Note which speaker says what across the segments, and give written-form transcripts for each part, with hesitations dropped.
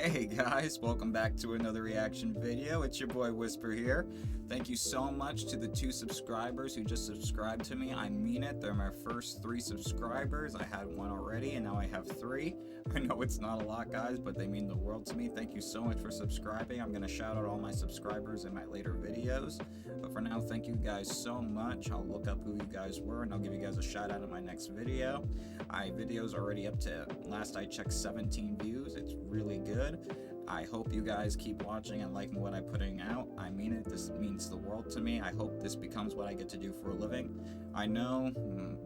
Speaker 1: Hey guys, welcome back to another reaction video. It's your boy Whisper here. Thank you so much to the 2 subscribers who just subscribed to me. I mean it. They're my first 3 subscribers. I had 1 already and now I have 3. I know it's not a lot, guys, but they mean the world to me. Thank you so much for subscribing. I'm going to shout out all my subscribers in my later videos. But for now, thank you guys so much. I'll look up who you guys were and I'll give you guys a shout out in my next video. My video's already up to, last I checked, 17 views. It's really good. I hope you guys keep watching and liking what I'm putting out. I mean it. This means the world to me. I hope this becomes what I get to do for a living. I know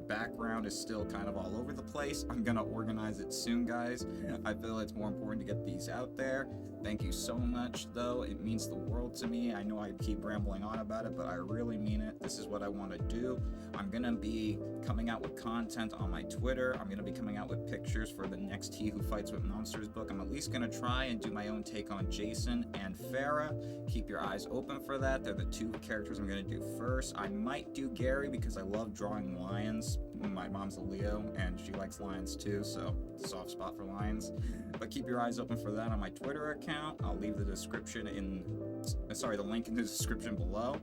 Speaker 1: background is still kind of all over the place. I'm gonna organize it soon, guys. I feel it's more important to get these out there. Thank you so much, though. It means the world to me. I know I keep rambling on about it, but I really mean it. This is what I want to do. I'm gonna be coming out with content on my Twitter. I'm gonna be coming out with pictures for the next He Who Fights with Monsters book. I'm at least gonna try and do my own take on Jason and Farah. Keep your eyes open for that. They're the 2 characters I'm gonna do first. I might do Gary because I love drawing lions. My mom's a Leo and she likes lions too, so soft spot for lions. But keep your eyes open for that on my Twitter account. I'll leave the link in the description below.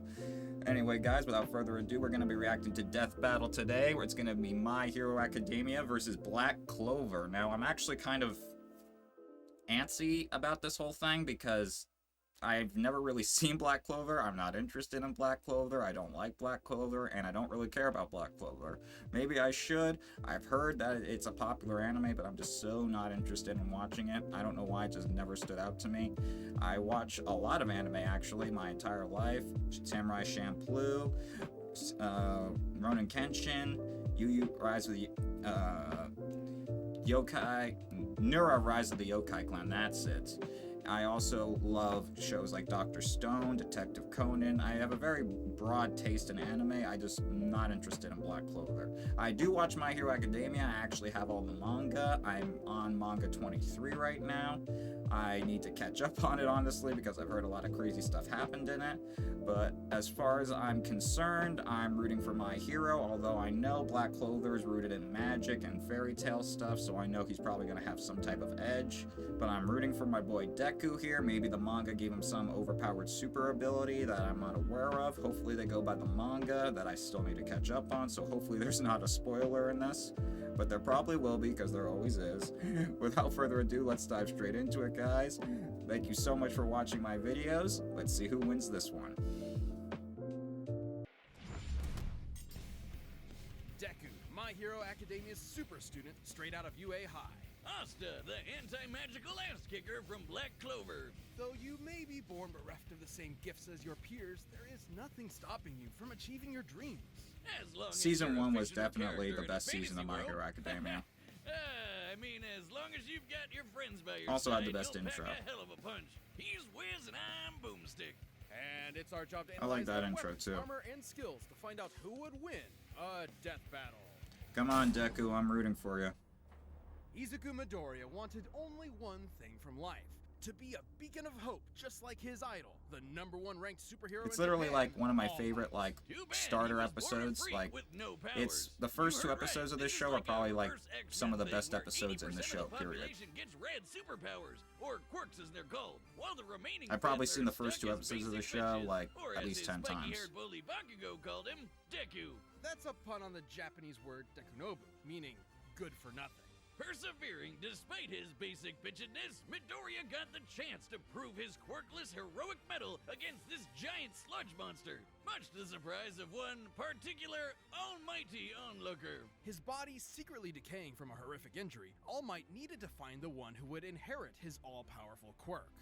Speaker 1: Anyway, guys, without further ado, we're going to be reacting to Death Battle today, where it's going to be My Hero Academia versus Black Clover. Now, I'm actually kind of antsy about this whole thing because I've never really seen Black Clover. I'm not interested in Black Clover. I don't like Black Clover, and I don't really care about Black Clover. Maybe I should. I've heard that it's a popular anime, but I'm just so not interested in watching it. I don't know why, it just never stood out to me. I watch a lot of anime, actually, my entire life. Samurai Champloo, Ronin Kenshin, Rise of the Yokai, Nura Rise of the Yokai Clan, that's it. I also love shows like Dr. Stone, Detective Conan. I have a very broad taste in anime. I just not interested in Black Clover. I do watch My Hero Academia. I actually have all the manga. I'm on manga 23 right now. I need to catch up on it, honestly, because I've heard a lot of crazy stuff happened in it. But as far as I'm concerned, I'm rooting for My Hero, although I know Black Clover is rooted in magic and fairy tale stuff, so I know he's probably going to have some type of edge. But I'm rooting for my boy Deku here. Maybe the manga gave him some overpowered super ability that I'm not aware of. Hopefully they go by the manga that I still need to catch up on, so hopefully there's not a spoiler in this. But there probably will be, because there always is. Without further ado, let's dive straight into it, guys. Thank you so much for watching my videos. Let's see who wins this one.
Speaker 2: Deku, My Hero Academia's super student straight out of UA High.
Speaker 3: Asta, the anti-magical ass-kicker from Black Clover.
Speaker 2: Though you may be born bereft of the same gifts as your peers, there is nothing stopping you from achieving your dreams.
Speaker 3: As long
Speaker 1: Season
Speaker 3: as
Speaker 1: 1 was
Speaker 3: fictional
Speaker 1: definitely the
Speaker 3: character in a
Speaker 1: best season of My
Speaker 3: fantasy
Speaker 1: Hero
Speaker 3: world.
Speaker 1: Academia.
Speaker 3: I mean, as long as you've got your friends by your
Speaker 1: Also
Speaker 3: side,
Speaker 1: had the best
Speaker 3: you'll
Speaker 1: intro.
Speaker 3: pack a hell of a punch. He's Wiz and I'm Boomstick.
Speaker 2: And it's our job to
Speaker 1: I like
Speaker 2: analyze
Speaker 1: that
Speaker 2: their
Speaker 1: intro,
Speaker 2: weapons,
Speaker 1: too.
Speaker 2: armor, and skills to find out who would win a death battle.
Speaker 1: Come on, Deku, I'm rooting for you.
Speaker 2: Izuku Midoriya wanted only one thing from life: to be a beacon of hope, just like his idol, the #1 ranked superhero.
Speaker 1: It's
Speaker 2: in
Speaker 1: literally
Speaker 2: Japan,
Speaker 1: like one of my
Speaker 2: All
Speaker 1: favorite
Speaker 2: Might.
Speaker 3: Too bad
Speaker 1: starter
Speaker 3: he was born a
Speaker 1: episodes.
Speaker 3: freak
Speaker 1: Like,
Speaker 3: with no
Speaker 1: it's
Speaker 3: powers.
Speaker 1: the first
Speaker 3: You
Speaker 1: 2
Speaker 3: heard
Speaker 1: episodes
Speaker 3: right.
Speaker 1: of this
Speaker 3: is
Speaker 1: show are probably like
Speaker 3: reverse X-Men
Speaker 1: some of the
Speaker 3: thing
Speaker 1: best
Speaker 3: where
Speaker 1: episodes in the
Speaker 3: 80%
Speaker 1: show,
Speaker 3: of the
Speaker 1: period.
Speaker 3: population gets red superpowers, or quirks as they're called, while the remaining
Speaker 1: I've probably
Speaker 3: 5
Speaker 1: seen the
Speaker 3: are
Speaker 1: first 2
Speaker 3: stuck as
Speaker 1: episodes of the
Speaker 3: basic
Speaker 1: show
Speaker 3: bitches,
Speaker 1: like
Speaker 3: or
Speaker 1: at
Speaker 3: as
Speaker 1: least
Speaker 3: his
Speaker 1: 10 times.
Speaker 3: spiky-haired bully Bakugo called him, Deku.
Speaker 2: That's a pun on the Japanese word dekunobu, meaning good for nothing.
Speaker 3: Persevering despite his basic bitchedness, Midoriya got the chance to prove his quirkless heroic mettle against this giant sludge monster, much to the surprise of one particular almighty onlooker.
Speaker 2: His body secretly decaying from a horrific injury, All Might needed to find the one who would inherit his all-powerful quirk.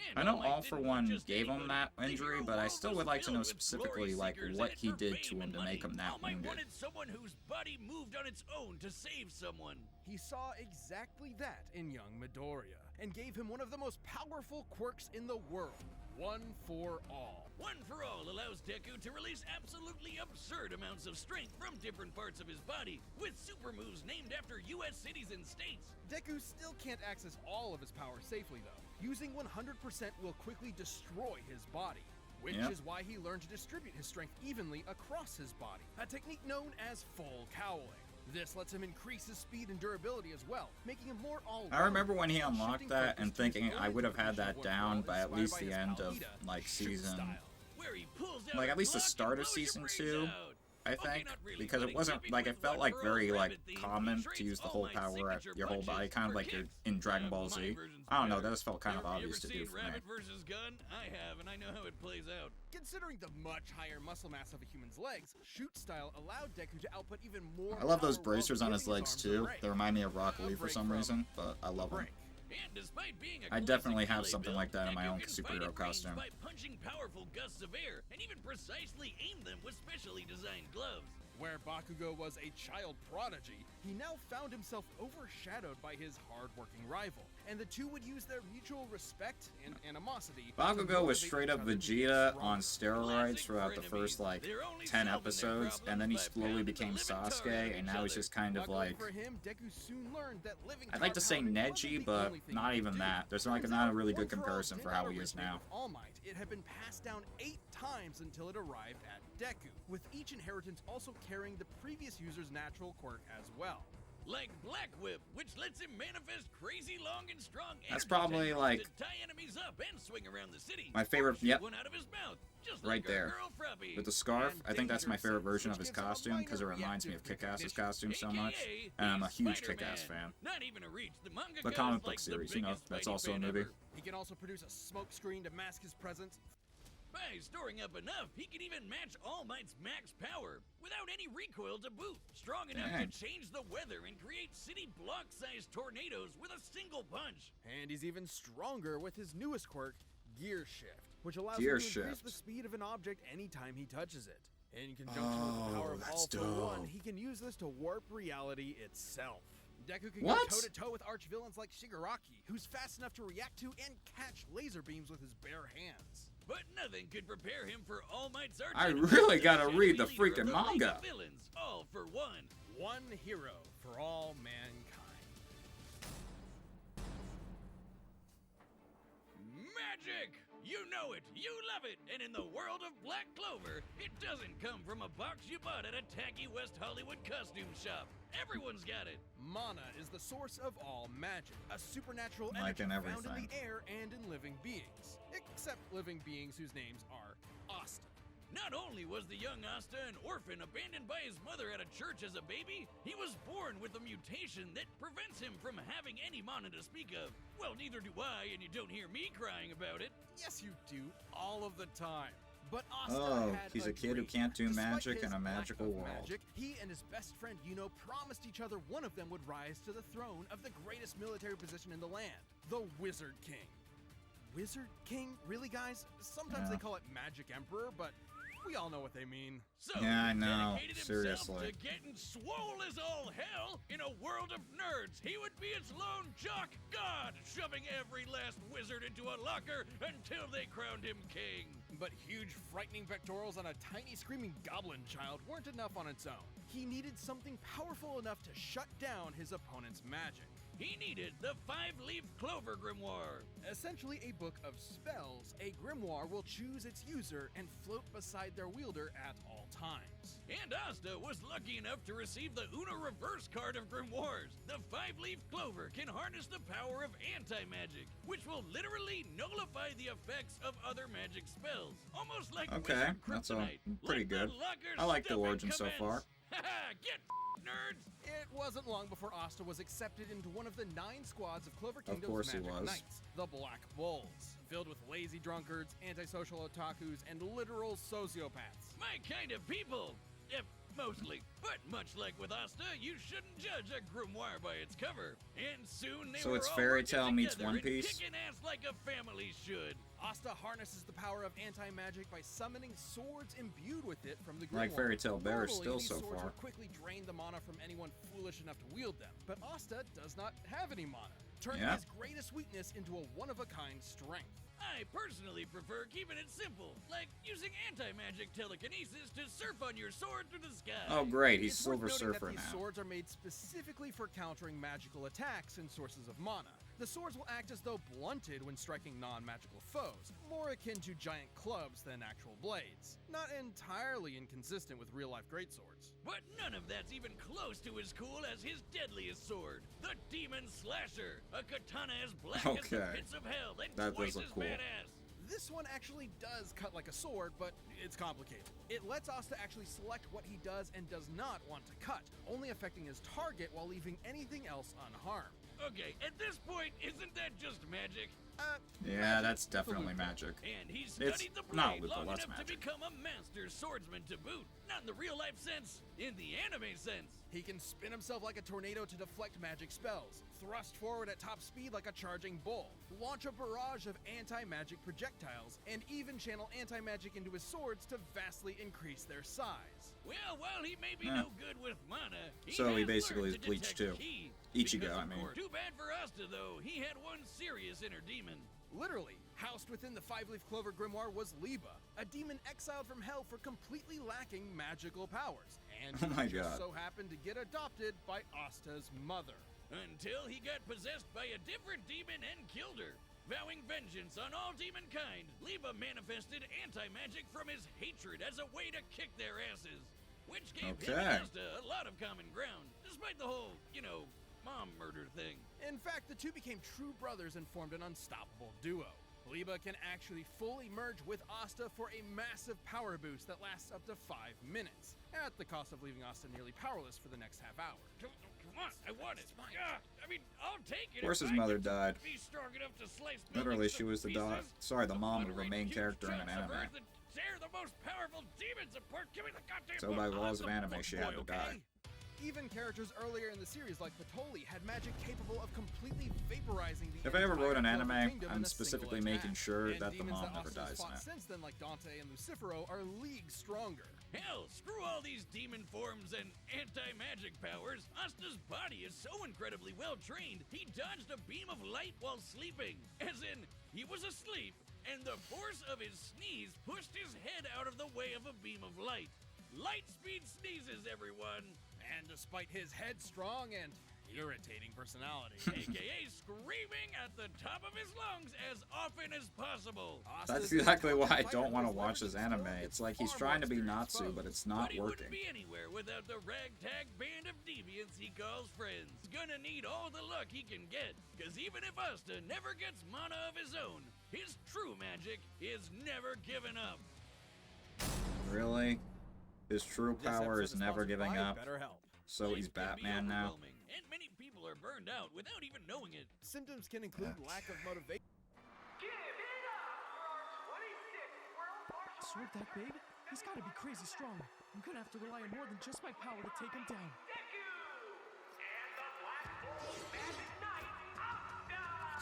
Speaker 3: And
Speaker 1: I know
Speaker 3: Might
Speaker 1: All For
Speaker 3: didn't
Speaker 1: One
Speaker 3: just
Speaker 1: gave him
Speaker 3: anybody.
Speaker 1: that
Speaker 3: The
Speaker 1: injury,
Speaker 3: hero
Speaker 1: but I
Speaker 3: world
Speaker 1: still
Speaker 3: was
Speaker 1: would like to
Speaker 3: filled
Speaker 1: know
Speaker 3: with
Speaker 1: specifically
Speaker 3: glory
Speaker 1: like
Speaker 3: seekers
Speaker 1: what
Speaker 3: in it
Speaker 1: he
Speaker 3: for
Speaker 1: did
Speaker 3: fame
Speaker 1: to him
Speaker 3: and
Speaker 1: to make
Speaker 3: money.
Speaker 1: him that
Speaker 3: All Might
Speaker 1: wounded.
Speaker 3: wanted someone whose body moved on its own to save someone.
Speaker 2: He saw exactly that in young Midoriya, and gave him one of the most powerful quirks in the world, One for All.
Speaker 3: One for All allows Deku to release absolutely absurd amounts of strength from different parts of his body, with super moves named after US cities and states.
Speaker 2: Deku still can't access all of his power safely though. Using 100% will quickly destroy his body, which
Speaker 1: Yep.
Speaker 2: is why he learned to distribute his strength evenly across his body, a technique known as full cowling. This lets him increase his speed and durability as well, making him more all-round.
Speaker 1: I remember when he unlocked
Speaker 2: Shifting
Speaker 1: that
Speaker 2: focus
Speaker 1: and
Speaker 2: to his
Speaker 1: thinking I
Speaker 2: own
Speaker 1: would have had
Speaker 2: definition
Speaker 1: that
Speaker 2: of
Speaker 1: down
Speaker 2: what
Speaker 1: by at
Speaker 2: was
Speaker 1: least
Speaker 2: inspired
Speaker 1: the
Speaker 2: by his
Speaker 1: end of
Speaker 2: Palmita
Speaker 1: like
Speaker 2: shoot
Speaker 1: season,
Speaker 2: style.
Speaker 3: Where he pulls out
Speaker 1: like
Speaker 3: a
Speaker 1: at least the
Speaker 3: Glock
Speaker 1: start
Speaker 3: and
Speaker 1: of
Speaker 3: blows your
Speaker 1: season
Speaker 3: brains
Speaker 1: 2.
Speaker 3: out.
Speaker 1: I
Speaker 3: Okay,
Speaker 1: think,
Speaker 3: not really,
Speaker 1: because
Speaker 3: but
Speaker 1: it wasn't
Speaker 3: keeping
Speaker 1: like
Speaker 3: with
Speaker 1: it felt
Speaker 3: one
Speaker 1: like
Speaker 3: for
Speaker 1: very
Speaker 3: all
Speaker 1: like
Speaker 3: rabbit theme,
Speaker 1: common
Speaker 3: he
Speaker 1: to
Speaker 3: trades
Speaker 1: use the
Speaker 3: All
Speaker 1: whole
Speaker 3: Might's
Speaker 1: power at
Speaker 3: signature
Speaker 1: your whole body,
Speaker 3: punches
Speaker 1: kind of
Speaker 3: for
Speaker 1: like you're
Speaker 3: kicks.
Speaker 1: in Dragon Ball
Speaker 3: My
Speaker 1: Z.
Speaker 3: version's
Speaker 1: I don't know,
Speaker 3: better.
Speaker 1: that just felt kind of
Speaker 3: Have you
Speaker 1: obvious
Speaker 3: ever
Speaker 1: to do
Speaker 3: seen
Speaker 1: for me.
Speaker 3: Rabbit versus Gun? I have, and I know how it plays out.
Speaker 2: Considering the much higher muscle mass of a human's legs, shoot style allowed Deku to output even more.
Speaker 1: I love those
Speaker 2: power while
Speaker 1: bracers on his
Speaker 2: giving
Speaker 1: legs
Speaker 2: arms a
Speaker 1: too.
Speaker 2: break.
Speaker 1: They remind me of Rock
Speaker 2: A
Speaker 1: Lee for
Speaker 2: break
Speaker 1: some
Speaker 2: from
Speaker 1: reason, but I love them.
Speaker 2: break.
Speaker 3: And despite being a
Speaker 1: I
Speaker 3: classic
Speaker 1: definitely have
Speaker 3: melee
Speaker 1: something
Speaker 3: build,
Speaker 1: like that in my
Speaker 3: Deku
Speaker 1: own
Speaker 3: can fight
Speaker 1: superhero
Speaker 3: at range
Speaker 1: costume.
Speaker 3: by punching powerful gusts of air and even precisely aim them with specially designed gloves.
Speaker 2: Where Bakugo was a child prodigy, he now found himself overshadowed by his hard-working rival, and the two would use their mutual respect and animosity. to
Speaker 1: Bakugo was
Speaker 2: motivate
Speaker 1: straight
Speaker 2: each
Speaker 1: up
Speaker 2: other to be
Speaker 1: Vegeta on
Speaker 2: stronger.
Speaker 1: steroids
Speaker 3: Classic
Speaker 1: throughout the
Speaker 3: frenemies.
Speaker 1: first like
Speaker 3: They're only
Speaker 1: 10
Speaker 3: solving their
Speaker 1: episodes, and then he
Speaker 3: problems by
Speaker 1: slowly
Speaker 3: pounding
Speaker 1: became
Speaker 3: the living tar out of
Speaker 1: Sasuke, and
Speaker 3: each
Speaker 1: now he's
Speaker 3: other.
Speaker 1: just kind of
Speaker 2: Luckily
Speaker 1: like,
Speaker 2: for him, Deku soon learned that living
Speaker 1: I'd like to say
Speaker 2: tar pounding
Speaker 1: Neji,
Speaker 2: wasn't the
Speaker 1: but
Speaker 2: only thing
Speaker 1: not
Speaker 2: he could
Speaker 1: even
Speaker 2: do.
Speaker 1: that. There's like
Speaker 2: Turns
Speaker 1: not a
Speaker 2: out,
Speaker 1: really
Speaker 2: One
Speaker 1: good
Speaker 2: For All
Speaker 1: comparison
Speaker 2: did
Speaker 1: for
Speaker 2: not
Speaker 1: how he is
Speaker 2: originate
Speaker 1: now.
Speaker 2: with All Might. It had been passed down 8 times until it arrived at Deku, with each inheritance also carrying the previous user's natural quirk as well.
Speaker 3: Like Black Whip, which lets him manifest crazy long and strong
Speaker 1: That's
Speaker 3: energy
Speaker 1: probably,
Speaker 3: tendrils
Speaker 1: like,
Speaker 3: to tie enemies up and swing around the city.
Speaker 1: my favorite-
Speaker 3: Or shoot
Speaker 1: yep.
Speaker 3: one out of his mouth, just
Speaker 1: Right
Speaker 3: like our
Speaker 1: there.
Speaker 3: girl Fruppy.
Speaker 1: With the scarf,
Speaker 2: And
Speaker 1: I think that's my
Speaker 2: Danger
Speaker 1: favorite
Speaker 2: Sense,
Speaker 1: version
Speaker 2: which
Speaker 1: of his
Speaker 2: gives him a
Speaker 1: costume because it
Speaker 2: minor
Speaker 1: reminds me of
Speaker 2: reactive
Speaker 1: Kick-Ass's
Speaker 2: recognition,
Speaker 1: costume so much,
Speaker 3: AKA
Speaker 1: and I'm a huge
Speaker 3: Spider-Man.
Speaker 1: Kick-Ass fan.
Speaker 3: Not even a reach. The manga
Speaker 1: The
Speaker 3: guy
Speaker 1: comic
Speaker 3: is
Speaker 1: book
Speaker 3: like the
Speaker 1: series, you know,
Speaker 3: biggest
Speaker 1: that's
Speaker 3: Spidey
Speaker 1: also a
Speaker 3: fan
Speaker 1: movie.
Speaker 3: ever.
Speaker 2: He can also produce a smoke screen to mask his presence.
Speaker 3: By storing up enough, he can even match All Might's max power without any recoil to boot. Strong enough
Speaker 1: Dang.
Speaker 3: to change the weather and create city block-sized tornadoes with a single punch.
Speaker 2: And he's even stronger with his newest quirk, Gear Shift, which allows
Speaker 1: Gear
Speaker 2: him to increase
Speaker 1: Shift.
Speaker 2: the speed of an object anytime he touches it. In conjunction with the power
Speaker 1: Oh,
Speaker 2: of
Speaker 1: that's
Speaker 2: All for One,
Speaker 1: dope.
Speaker 2: he can use this to warp reality itself. Deku can
Speaker 1: What?
Speaker 2: go toe-to-toe with arch-villains like Shigaraki, who's fast enough to react to and catch laser beams with his bare hands.
Speaker 3: But nothing could prepare him for All Might's arch
Speaker 1: I
Speaker 3: enemy,
Speaker 1: really
Speaker 3: the
Speaker 1: gotta
Speaker 3: shadowy
Speaker 1: read the
Speaker 3: leader of
Speaker 1: freaking
Speaker 3: the League of
Speaker 1: manga.
Speaker 3: Villains, All for One.
Speaker 2: One hero for all mankind.
Speaker 3: Magic! You know it, you love it, and in the world of Black Clover, it doesn't come from a box you bought at a tacky West Hollywood costume shop. Everyone's got it.
Speaker 2: Mana is the source of all magic, a supernatural
Speaker 1: Like
Speaker 2: energy
Speaker 1: in
Speaker 2: found in
Speaker 1: everything.
Speaker 2: the air and in living beings. Except living beings whose names are Asta.
Speaker 3: Not only was the young Asta an orphan abandoned by his mother at a church as a baby, he was born with a mutation that prevents him from having any mana to speak of. Well, neither do I, and you don't hear me crying about it.
Speaker 2: Yes, you do, all of the time. But Asta
Speaker 1: Oh,
Speaker 2: had
Speaker 1: he's a kid who
Speaker 2: dream.
Speaker 1: can't do
Speaker 2: Despite
Speaker 1: magic
Speaker 2: his
Speaker 1: in a
Speaker 2: lack
Speaker 1: magical
Speaker 2: of
Speaker 1: world.
Speaker 2: Magic, he and his best friend Yuno promised each other one of them would rise to the throne of the greatest military position in the land, the Wizard King. Wizard King? Really, guys? Sometimes
Speaker 1: Yeah.
Speaker 2: they call it Magic Emperor, but we all know what they mean.
Speaker 3: So
Speaker 1: Yeah, I
Speaker 3: he
Speaker 1: know.
Speaker 3: dedicated himself
Speaker 1: Seriously.
Speaker 3: to getting swole as all hell in a world of nerds. He would be its lone jock god, shoving every last wizard into a locker until they crowned him king.
Speaker 2: But huge, frightening pectorals on a tiny, screaming goblin child weren't enough on its own. He needed something powerful enough to shut down his opponent's magic.
Speaker 3: He needed the five-leaf clover grimoire.
Speaker 2: Essentially a book of spells, a grimoire will choose its user and float beside their wielder at all times.
Speaker 3: And Asta was lucky enough to receive the Una reverse card of grimoires. The five-leaf clover can harness the power of anti-magic, which will literally nullify the effects of other magic spells. Almost like
Speaker 1: Okay,
Speaker 3: wizard
Speaker 1: that's all
Speaker 3: kryptonite.
Speaker 1: pretty
Speaker 3: Let the
Speaker 1: good.
Speaker 3: locker
Speaker 1: I like the
Speaker 3: stuffing
Speaker 1: origin so
Speaker 3: commence.
Speaker 1: far.
Speaker 3: Haha, get nerds!
Speaker 2: It wasn't long before Asta was accepted into one of the 9 squads of Clover Kingdom's
Speaker 1: course he
Speaker 2: Magic
Speaker 1: was.
Speaker 2: Knights, the Black Bulls, filled with lazy drunkards, antisocial otakus, and literal sociopaths.
Speaker 3: My kind of people. Yep, mostly. But much like with Asta, you shouldn't judge a grimoire by its cover. And soon they
Speaker 1: So
Speaker 3: were
Speaker 1: it's
Speaker 3: all
Speaker 1: Fairy
Speaker 3: working
Speaker 1: Tail meets
Speaker 3: together
Speaker 1: One
Speaker 3: and
Speaker 1: Piece?
Speaker 3: kicking ass like a family should.
Speaker 2: Asta harnesses the power of anti-magic by summoning swords imbued with it from the grimoire.
Speaker 1: Like Fairy Tail Bear
Speaker 2: Normally,
Speaker 1: still
Speaker 2: these
Speaker 1: so
Speaker 2: swords
Speaker 1: far.
Speaker 2: would quickly drain the mana from anyone foolish enough to wield them, but Asta does not have any mana, turning
Speaker 1: Yeah.
Speaker 2: his greatest weakness into a one-of-a-kind strength.
Speaker 3: I personally prefer keeping it simple, like using anti-magic telekinesis to surf on your sword through the sky.
Speaker 1: Oh, great, he's
Speaker 2: It's worth
Speaker 1: Silver
Speaker 2: noting
Speaker 1: Surfer
Speaker 2: that these
Speaker 1: now.
Speaker 2: swords are made specifically for countering magical attacks and sources of mana. The swords will act as though blunted when striking non-magical foes, more akin to giant clubs than actual blades. Not entirely inconsistent with real-life greatswords.
Speaker 3: But none of that's even close to as cool as his deadliest sword, the Demon Slasher, a katana as black as the
Speaker 1: Okay.
Speaker 3: pits of hell and
Speaker 1: That
Speaker 3: twice
Speaker 1: does look
Speaker 3: as
Speaker 1: cool.
Speaker 3: badass.
Speaker 2: This one actually does cut like a sword, but it's complicated. It lets Asta actually select what he does and does not want to cut, only affecting his target while leaving anything else unharmed.
Speaker 3: Okay, at this point, isn't that just magic?
Speaker 1: Yeah, that's definitely magic.
Speaker 3: And he
Speaker 1: It's
Speaker 3: studied the
Speaker 1: not
Speaker 3: blade
Speaker 1: lethal,
Speaker 3: long
Speaker 1: that's
Speaker 3: enough to
Speaker 1: magic.
Speaker 3: become a master swordsman to boot. Not in the real-life sense, in the anime sense.
Speaker 2: He can spin himself like a tornado to deflect magic spells, thrust forward at top speed like a charging bull, launch a barrage of anti-magic projectiles, and even channel anti-magic into his swords to vastly increase their size.
Speaker 3: Well, while he may be
Speaker 1: Huh.
Speaker 3: no good with mana,
Speaker 1: So he
Speaker 3: has
Speaker 1: basically
Speaker 3: learned
Speaker 1: is
Speaker 3: to
Speaker 1: Bleach
Speaker 3: detect
Speaker 1: too.
Speaker 3: ki.
Speaker 1: Ichigo,
Speaker 3: Because,
Speaker 1: I
Speaker 3: of
Speaker 1: mean.
Speaker 3: course, too bad for Asta, though. He had one serious inner demon.
Speaker 2: Literally, housed within the Five-Leaf Clover Grimoire was Liba, a demon exiled from hell for completely lacking magical powers, and
Speaker 1: Oh my
Speaker 2: who just
Speaker 1: God.
Speaker 2: so happened to get adopted by Asta's mother.
Speaker 3: Until he got possessed by a different demon and killed her. Vowing vengeance on all demonkind, Liba manifested anti-magic from his hatred as a way to kick their asses. Which gave him
Speaker 1: Okay.
Speaker 3: and Asta a lot of common ground, despite the whole, mom murder thing.
Speaker 2: In fact, the two became true brothers and formed an unstoppable duo. Liba can actually fully merge with Asta for a massive power boost that lasts up to 5 minutes, at the cost of leaving Asta nearly powerless for the next half hour.
Speaker 3: Come on, I want it. Yeah, I mean, I'll take it.
Speaker 1: Of course
Speaker 3: if
Speaker 1: his
Speaker 3: I
Speaker 1: mother
Speaker 3: could
Speaker 1: died.
Speaker 3: Be strong enough to slice
Speaker 1: Literally,
Speaker 3: buildings
Speaker 1: she
Speaker 3: to
Speaker 1: was the
Speaker 3: pieces,
Speaker 1: the mom of a
Speaker 3: obliterate
Speaker 1: main
Speaker 3: huge
Speaker 1: character in an
Speaker 3: chunks of
Speaker 1: anime.
Speaker 3: earth and tear the most powerful demons apart. Give me the goddamn
Speaker 1: So
Speaker 3: book.
Speaker 1: by
Speaker 3: I'm
Speaker 1: laws of
Speaker 3: the
Speaker 1: anime,
Speaker 3: book
Speaker 1: she
Speaker 3: boy,
Speaker 1: had to
Speaker 3: okay?
Speaker 1: die.
Speaker 2: Even characters earlier in the series, like Patoli, had magic capable of completely vaporizing the
Speaker 1: If I ever wrote an
Speaker 2: entire Clover
Speaker 1: anime,
Speaker 2: Kingdom
Speaker 1: I'm
Speaker 2: in a
Speaker 1: specifically
Speaker 2: single
Speaker 1: making
Speaker 2: attack.
Speaker 1: sure
Speaker 2: And
Speaker 1: that the
Speaker 2: demons
Speaker 1: mom
Speaker 2: that
Speaker 1: never
Speaker 2: Asta has
Speaker 1: dies
Speaker 2: fought
Speaker 1: now.
Speaker 2: since then, like Dante and Lucifero, are leagues stronger.
Speaker 3: Hell, screw all these demon forms and anti-magic powers. Asta's body is so incredibly well trained, he dodged a beam of light while sleeping. As in, he was asleep, and the force of his sneeze pushed his head out of the way of a beam of light. Light speed sneezes, everyone.
Speaker 2: And despite his headstrong and irritating personality,
Speaker 3: AKA screaming at the top of his lungs as often as possible.
Speaker 1: That's
Speaker 2: Asta's
Speaker 1: exactly why I
Speaker 2: fighter
Speaker 1: don't want to
Speaker 2: was
Speaker 1: watch this
Speaker 2: leveraging
Speaker 1: anime.
Speaker 2: skill
Speaker 1: It's like he's
Speaker 2: far
Speaker 1: trying to
Speaker 2: more
Speaker 1: be
Speaker 2: experienced
Speaker 1: Natsu,
Speaker 2: foes.
Speaker 1: but it's
Speaker 3: But
Speaker 1: not
Speaker 3: he
Speaker 1: working.
Speaker 3: wouldn't be anywhere without the ragtag band of deviants he calls friends. He's gonna need all the luck he can get, cause even if Asta never gets mana of his own, his true magic is never given up.
Speaker 1: Really? His true power is never giving up.
Speaker 2: BetterHelp.
Speaker 1: So he's
Speaker 3: Life can be
Speaker 1: Batman now.
Speaker 3: overwhelming, and many people are burned out without even knowing it.
Speaker 2: Symptoms can include lack of motivation.
Speaker 4: Sword that big? He's gotta be crazy strong. I'm gonna have to rely on more than just my power to take him down.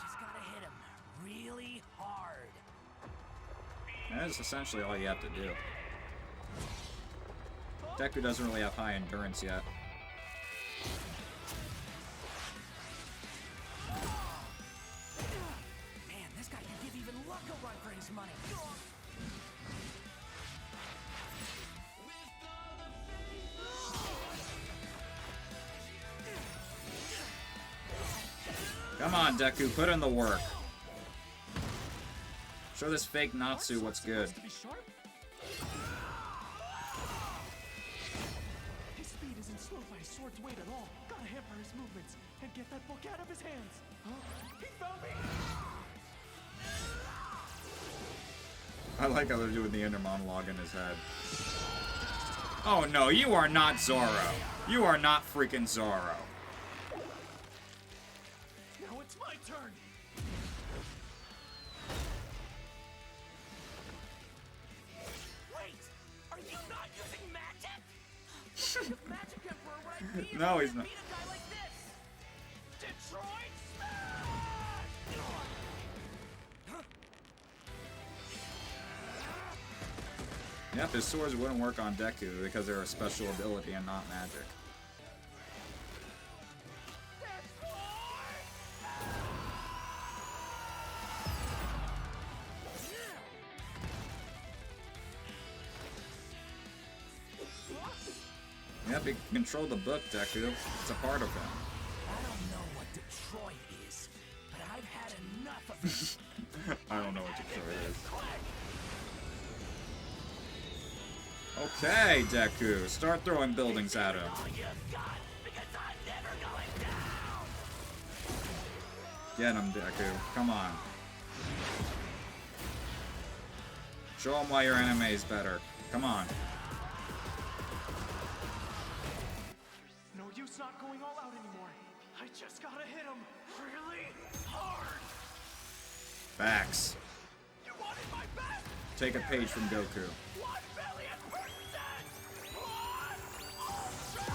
Speaker 5: Just gotta hit him really hard.
Speaker 1: That's essentially all you have to do. Deku doesn't really have high endurance yet.
Speaker 5: Man, this guy can give even Luck a run for his money.
Speaker 1: Come on, Deku, put in the work. Show this fake Natsu what's good.
Speaker 4: To be sharp? His speed isn't slowed by his sword's weight at all. Gotta hamper his movements and get that book out of his hands. Huh? He found me!
Speaker 1: I like how they're doing the inner monologue in his head. Oh no, you are not Zoro. You are not freaking Zoro.
Speaker 4: Now it's my turn!
Speaker 5: Wait, are you not using magic? If Magic Emperor, would I beat him
Speaker 1: No,
Speaker 5: if
Speaker 1: he's
Speaker 5: I
Speaker 1: not.
Speaker 5: beat a guy like this? Detroit Smash!
Speaker 1: Yep, his swords wouldn't work on Deku because they're a special ability and not magic. Yep, he can control the book, Deku. It's a part of him.
Speaker 5: I don't know what Detroit is, but I
Speaker 1: Okay, Deku, start throwing buildings at him.
Speaker 5: All you've got, because I'm never going down.
Speaker 1: Get him, Deku. Come on. Show him why your anime's better. Come on.
Speaker 4: No use not going all out anymore. I just gotta hit him really hard.
Speaker 1: Facts.
Speaker 5: You wanted my best.
Speaker 1: Take a page from Goku.
Speaker 5: 1,000,000,000%. Ultra!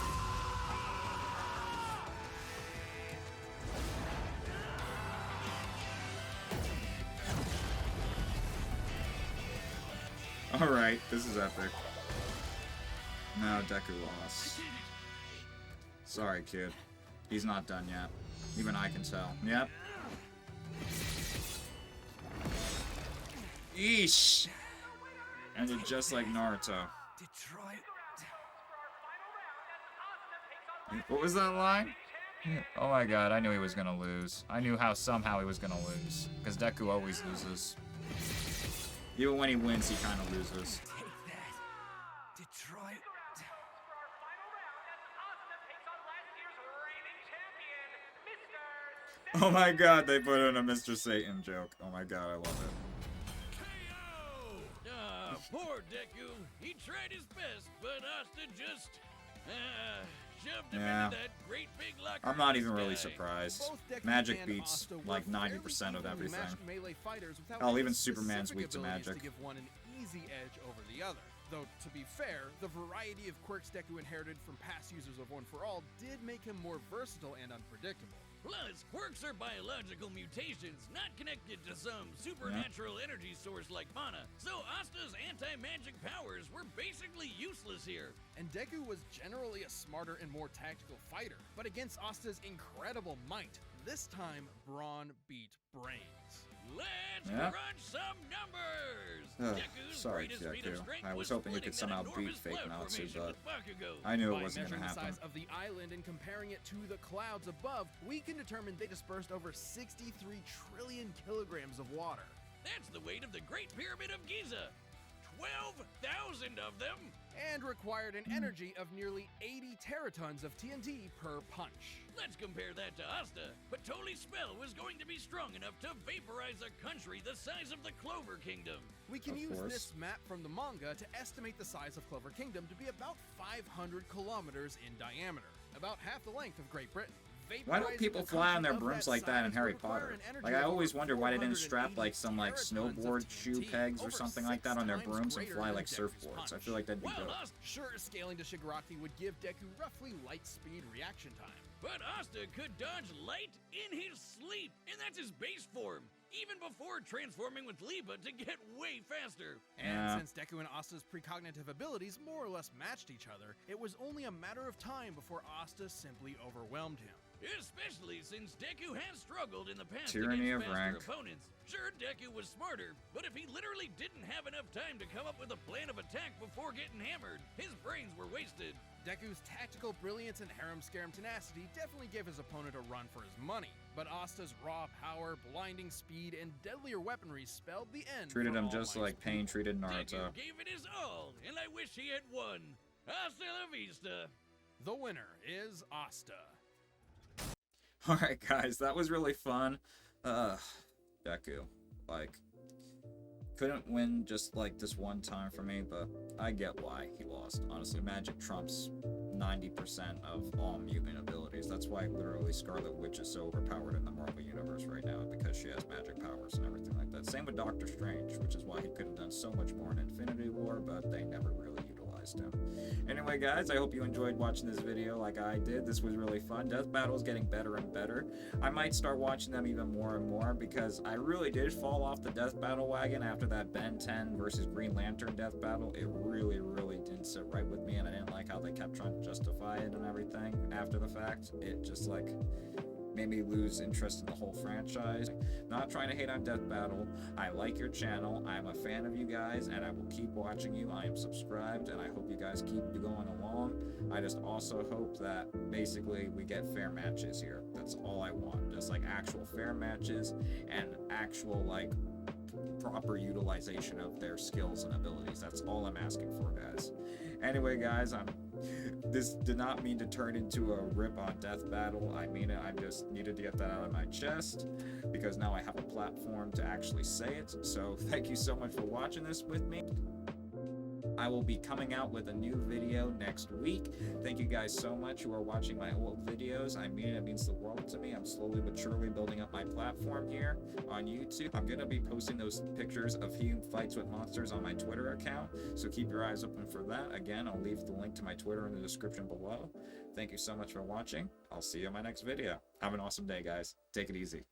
Speaker 1: Alright, this is epic. No, Deku lost. Sorry, kid. He's not done yet. Even I can tell. Yep. Eesh! Ended just like Naruto.
Speaker 5: Detroit.
Speaker 1: What was that line? Oh my god, I knew he was gonna lose. I knew how somehow he was gonna lose. Because Deku always loses. Even when he wins, he kind of loses.
Speaker 5: Take that. Detroit.
Speaker 1: Oh my god, they put in a Mr. Satan joke. Oh my god, I love it.
Speaker 3: KO! Ah, poor Deku. He tried his best, but Asta just shoved him
Speaker 1: Yeah.
Speaker 3: into that great big locker.
Speaker 1: I'm not
Speaker 3: in
Speaker 1: even
Speaker 3: the
Speaker 1: really
Speaker 3: sky.
Speaker 1: surprised.
Speaker 2: Both Deku
Speaker 1: Magic
Speaker 2: and
Speaker 1: beats
Speaker 2: Asta were
Speaker 1: like
Speaker 2: fairly
Speaker 1: 90% of
Speaker 2: evenly
Speaker 1: everything.
Speaker 2: matched melee fighters without
Speaker 1: Hell,
Speaker 2: any
Speaker 1: even Superman's
Speaker 2: specific
Speaker 1: weak to
Speaker 2: abilities
Speaker 1: magic.
Speaker 2: to give one an easy edge over the other. Though, to be fair, the variety of quirks Deku inherited from past users of One For All did make him more versatile and unpredictable.
Speaker 3: Plus, quirks are biological mutations, not connected to some supernatural energy source like mana. So Asta's anti-magic powers were basically useless here.
Speaker 2: And Deku was generally a smarter and more tactical fighter, but against Asta's incredible might, this time Brawn beat brains.
Speaker 3: Let's
Speaker 1: Yeah.
Speaker 3: crunch some numbers!
Speaker 1: Ugh,
Speaker 3: Deku's
Speaker 1: sorry,
Speaker 3: greatest feat of
Speaker 1: Deku.
Speaker 3: strength
Speaker 1: I was hoping you
Speaker 3: splitting
Speaker 1: could somehow
Speaker 3: that
Speaker 1: beat
Speaker 3: enormous
Speaker 1: Fake
Speaker 3: cloud
Speaker 1: Natsu,
Speaker 3: formation
Speaker 1: but
Speaker 3: with Bakugo.
Speaker 1: I knew it
Speaker 2: By
Speaker 1: wasn't
Speaker 2: measuring
Speaker 1: gonna
Speaker 2: the
Speaker 1: happen.
Speaker 2: size of the island and comparing it to the clouds above, we can determine they dispersed over 63 trillion kilograms of water.
Speaker 3: That's the weight of the Great Pyramid of Giza. 12,000 of them.
Speaker 2: And required an energy of nearly 80 teratons of TNT per punch.
Speaker 3: Let's compare that to Asta. Patoli's spell was going to be strong enough to vaporize a country the size of the Clover Kingdom.
Speaker 2: We can
Speaker 1: Of
Speaker 2: use
Speaker 1: course.
Speaker 2: this map from the manga to estimate the size of Clover Kingdom to be about 500 kilometers in diameter, about half the length of Great Britain.
Speaker 1: Why don't
Speaker 2: Vaporizing
Speaker 1: people
Speaker 2: a
Speaker 1: fly on their
Speaker 2: country of
Speaker 1: brooms
Speaker 2: that
Speaker 1: like that in
Speaker 2: size
Speaker 1: Harry
Speaker 2: would require
Speaker 1: Potter?
Speaker 2: an energy
Speaker 1: Like, I
Speaker 2: of
Speaker 1: always
Speaker 2: over
Speaker 1: wonder why they didn't strap
Speaker 2: 480
Speaker 1: like some like
Speaker 2: teratons of
Speaker 1: snowboard shoe
Speaker 2: TNT,
Speaker 1: pegs or
Speaker 2: over
Speaker 1: something like that
Speaker 2: 6
Speaker 1: on their
Speaker 2: times
Speaker 1: brooms and
Speaker 2: greater
Speaker 1: fly
Speaker 2: than
Speaker 1: like
Speaker 2: Deku's
Speaker 1: surfboards. I
Speaker 2: punch.
Speaker 1: feel like that'd be
Speaker 3: While
Speaker 1: dope.
Speaker 3: Asta,
Speaker 2: Sure, scaling to Shigaraki would give Deku roughly light speed reaction time.
Speaker 3: but Asta could dodge light in his sleep, and that's his base form. Even before transforming with Liba to get way faster.
Speaker 2: And
Speaker 1: Yeah.
Speaker 2: since Deku and Asta's precognitive abilities more or less matched each other, it was only a matter of time before Asta simply overwhelmed him.
Speaker 3: Especially since Deku has struggled in the past
Speaker 1: Tyranny
Speaker 3: against
Speaker 1: of
Speaker 3: faster
Speaker 1: rank.
Speaker 3: opponents. Sure, Deku was smarter, but if he literally didn't have enough time to come up with a plan of attack before getting hammered, his brains were wasted.
Speaker 2: Deku's tactical brilliance and harem-scarum tenacity definitely gave his opponent a run for his money, but Asta's raw power, blinding speed, and deadlier weaponry spelled the end.
Speaker 1: Treated
Speaker 2: for
Speaker 1: him
Speaker 2: All
Speaker 1: just
Speaker 2: Might's
Speaker 1: like Pain
Speaker 2: people.
Speaker 1: treated Naruto.
Speaker 3: Deku gave it his all, and I wish he had won. Hasta la vista.
Speaker 2: The winner is Asta.
Speaker 1: Alright guys, that was really fun. Deku. Like, couldn't win just like this one time for me, but I get why he lost. Honestly, magic trumps 90% of all mutant abilities. That's why literally Scarlet Witch is so overpowered in the Marvel Universe right now, because she has magic powers and everything like that. Same with Doctor Strange, which is why he could have done so much more in Infinity War, but they never really utilized him. Anyway guys, I hope you enjoyed watching this video like I did. This was really fun. Death Battle is getting better and better. I might start watching them even more and more, because I really did fall off the Death Battle wagon after that Ben 10 versus Green Lantern Death Battle. It really didn't sit right with me, and I didn't like how they kept trying to justify it and everything after the fact. It just like made me lose interest in the whole franchise. Not trying to hate on Death Battle. I like your channel. I'm a fan of you guys, and I will keep watching you. I am subscribed, and I hope you guys keep going along. I just also hope that basically we get fair matches here. That's all I want. Just like actual fair matches and actual like proper utilization of their skills and abilities. That's all I'm asking for, guys. Anyway, guys, this did not mean to turn into a rip on death battle. I mean it. I just needed to get that out of my chest because now I have a platform to actually say it. So thank you so much for watching this with me. I will be coming out with a new video next week. Thank you guys so much who are watching my old videos. I mean it means the world to me. I'm slowly but surely building up my platform here on YouTube. I'm going to be posting those pictures of he who fights with monsters on my Twitter account, so keep your eyes open for that. Again, I'll leave the link to my Twitter in the description below. Thank you so much for watching. I'll see you in my next video. Have an awesome day, guys. Take it easy.